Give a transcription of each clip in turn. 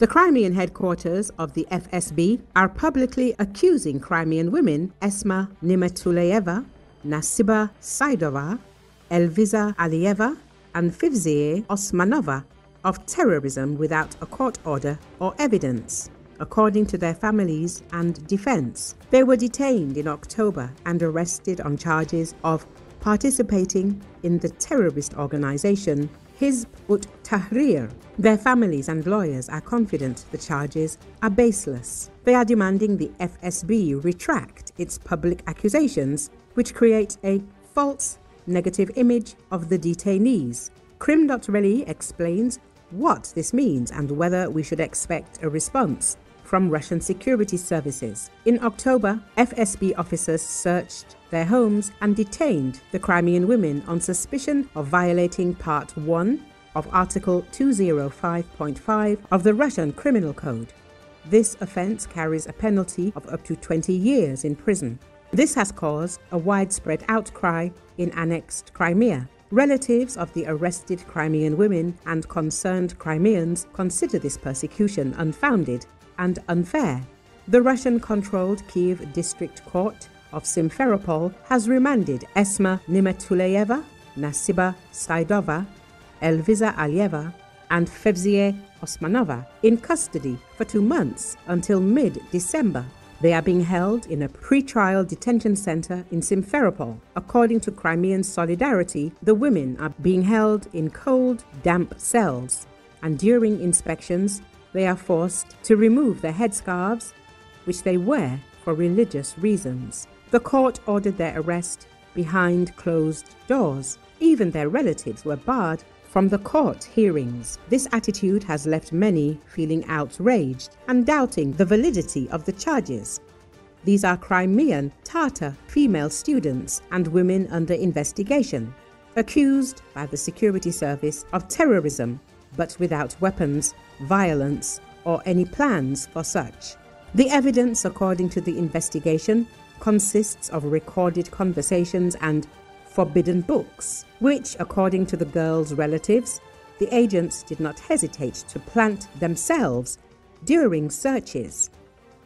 The Crimean headquarters of the FSB are publicly accusing Crimean women Esma Nimetuleyeva, Nasiba Saidova, Elviza Aliyeva, and Fivziye Osmanova of terrorism without a court order or evidence. According to their families and defense, they were detained in October and arrested on charges of participating in the terrorist organization Hizb ut-Tahrir. Their families and lawyers are confident the charges are baseless. They are demanding the FSB retract its public accusations, which create a false negative image of the detainees. Crim.Reli explains what this means and whether we should expect a response from Russian security services. In October, FSB officers searched their homes and detained the Crimean women on suspicion of violating Part 1 of Article 205.5 of the Russian Criminal Code. This offence carries a penalty of up to 20 years in prison. This has caused a widespread outcry in annexed Crimea. Relatives of the arrested Crimean women and concerned Crimeans consider this persecution unfounded and unfair. The Russian-controlled Kyiv District Court of Simferopol has remanded Esma Nimetuleyeva, Nasiba Saidova, Elviza Aliyeva, and Fevziye Osmanova in custody for 2 months until mid-December. They are being held in a pre-trial detention center in Simferopol. According to Crimean Solidarity, the women are being held in cold, damp cells, and during inspections, they are forced to remove their headscarves, which they wear for religious reasons. The court ordered their arrest behind closed doors. Even their relatives were barred from the court hearings. This attitude has left many feeling outraged and doubting the validity of the charges. These are Crimean Tatar female students and women under investigation, accused by the security service of terrorism, but without weapons, violence, or any plans for such. The evidence, according to the investigation, consists of recorded conversations and forbidden books, which, according to the girls' relatives, the agents did not hesitate to plant themselves during searches.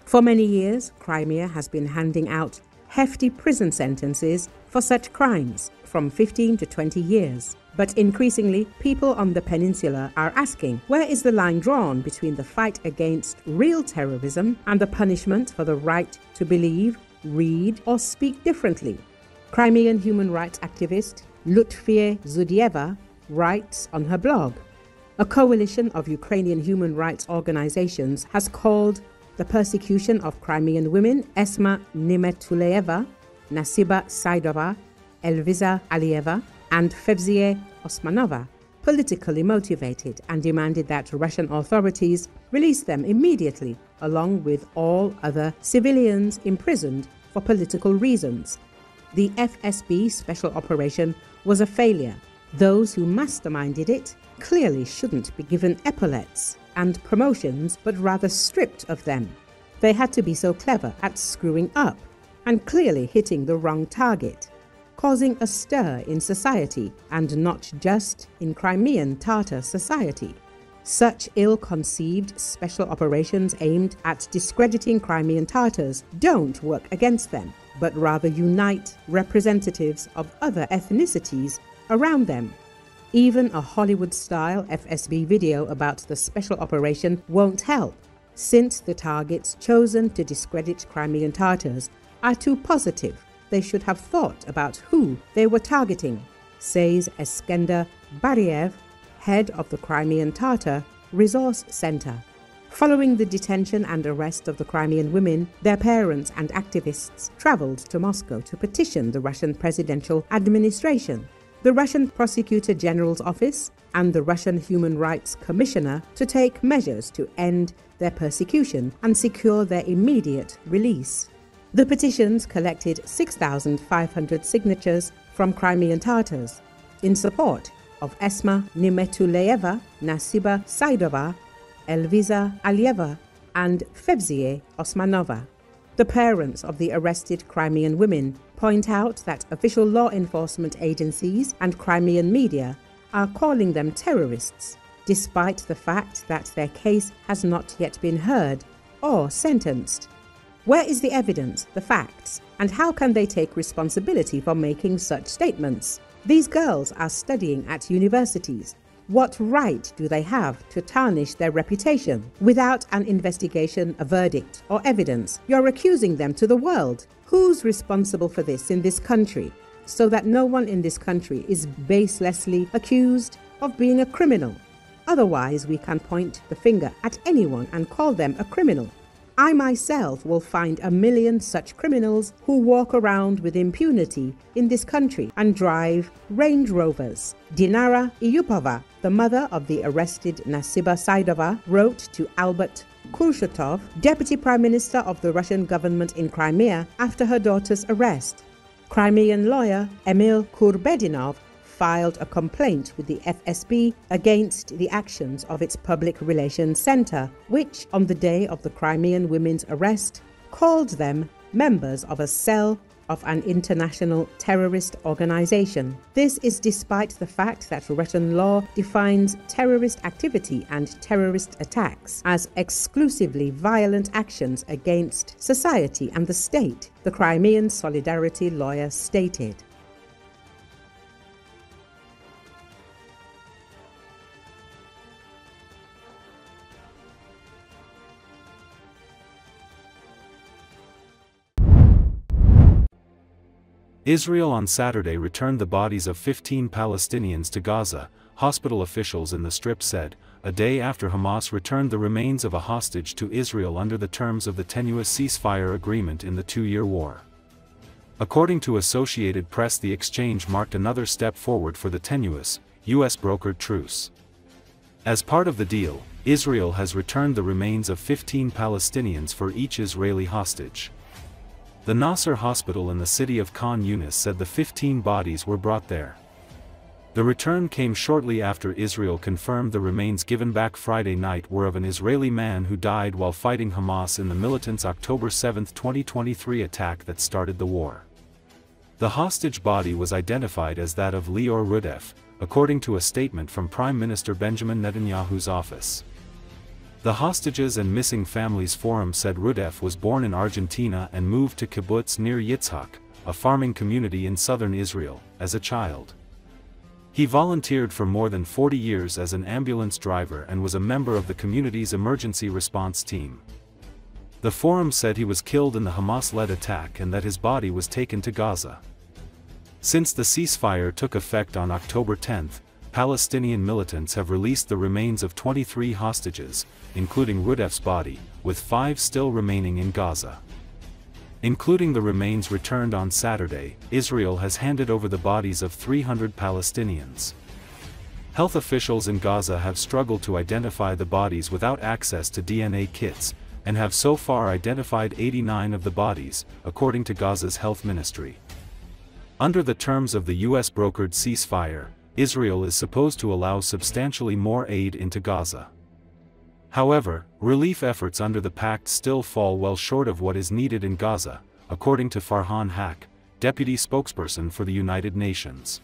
For many years, Crimea has been handing out hefty prison sentences for such crimes, from 15 to 20 years. But increasingly, people on the peninsula are asking, where is the line drawn between the fight against real terrorism and the punishment for the right to believe, read, or speak differently? Crimean human rights activist Lutfia Zudieva writes on her blog, a coalition of Ukrainian human rights organizations has called the persecution of Crimean women Esma Nimetuleyeva, Nasiba Saidova, Elviza Aliyeva, and Fevziye Osmanova politically motivated and demanded that Russian authorities release them immediately, along with all other civilians imprisoned for political reasons. The FSB special operation was a failure. Those who masterminded it clearly shouldn't be given epaulets and promotions, but rather stripped of them. They had to be so clever at screwing up and clearly hitting the wrong target, causing a stir in society, and not just in Crimean Tatar society. Such ill-conceived special operations aimed at discrediting Crimean Tatars don't work against them, but rather unite representatives of other ethnicities around them. Even a Hollywood-style FSB video about the special operation won't help, since the targets chosen to discredit Crimean Tatars are too positive. They should have thought about who they were targeting, says Eskender Bariev, head of the Crimean Tatar Resource Center. Following the detention and arrest of the Crimean women, their parents and activists traveled to Moscow to petition the Russian presidential administration, the Russian Prosecutor General's office, and the Russian Human Rights Commissioner to take measures to end their persecution and secure their immediate release. The petitions collected 6,500 signatures from Crimean Tatars in support of Esma Nimetuleyeva, Nasiba Saidova, Elviza Aliyeva, and Fevziye Osmanova. The parents of the arrested Crimean women point out that official law enforcement agencies and Crimean media are calling them terrorists, despite the fact that their case has not yet been heard or sentenced. Where is the evidence, the facts, and how can they take responsibility for making such statements? These girls are studying at universities. What right do they have to tarnish their reputation? Without an investigation, a verdict, or evidence, you're accusing them to the world. Who's responsible for this in this country, so that no one in this country is baselessly accused of being a criminal? Otherwise, we can point the finger at anyone and call them a criminal. I myself will find a million such criminals who walk around with impunity in this country and drive Range Rovers. Dinara Iyupova, the mother of the arrested Nasiba Saidova, wrote to Albert Kurchatov, Deputy Prime Minister of the Russian government in Crimea, after her daughter's arrest. Crimean lawyer Emil Kurbedinov filed a complaint with the FSB against the actions of its public relations center, which, on the day of the Crimean women's arrest, called them members of a cell of an international terrorist organization. This is despite the fact that Russian law defines terrorist activity and terrorist attacks as exclusively violent actions against society and the state, the Crimean Solidarity lawyer stated. Israel on Saturday returned the bodies of 15 Palestinians to Gaza, hospital officials in the Strip said, a day after Hamas returned the remains of a hostage to Israel under the terms of the tenuous ceasefire agreement in the two-year war. According to Associated Press, the exchange marked another step forward for the tenuous, U.S.-brokered truce. As part of the deal, Israel has returned the remains of 15 Palestinians for each Israeli hostage. The Nasser Hospital in the city of Khan Yunis said the 15 bodies were brought there. The return came shortly after Israel confirmed the remains given back Friday night were of an Israeli man who died while fighting Hamas in the militants' October 7, 2023 attack that started the war. The hostage body was identified as that of Lior Rudef, according to a statement from Prime Minister Benjamin Netanyahu's office. The Hostages and Missing Families Forum said Rudef was born in Argentina and moved to kibbutz Nir Yitzhak, a farming community in southern Israel, as a child. He volunteered for more than 40 years as an ambulance driver and was a member of the community's emergency response team. The forum said he was killed in the Hamas-led attack and that his body was taken to Gaza. Since the ceasefire took effect on October 10, Palestinian militants have released the remains of 23 hostages, including Rudef's body, with 5 still remaining in Gaza. Including the remains returned on Saturday, Israel has handed over the bodies of 300 Palestinians. Health officials in Gaza have struggled to identify the bodies without access to DNA kits, and have so far identified 89 of the bodies, according to Gaza's health ministry. Under the terms of the US-brokered ceasefire, Israel is supposed to allow substantially more aid into Gaza. However, relief efforts under the pact still fall well short of what is needed in Gaza, according to Farhan Haq, deputy spokesperson for the United Nations.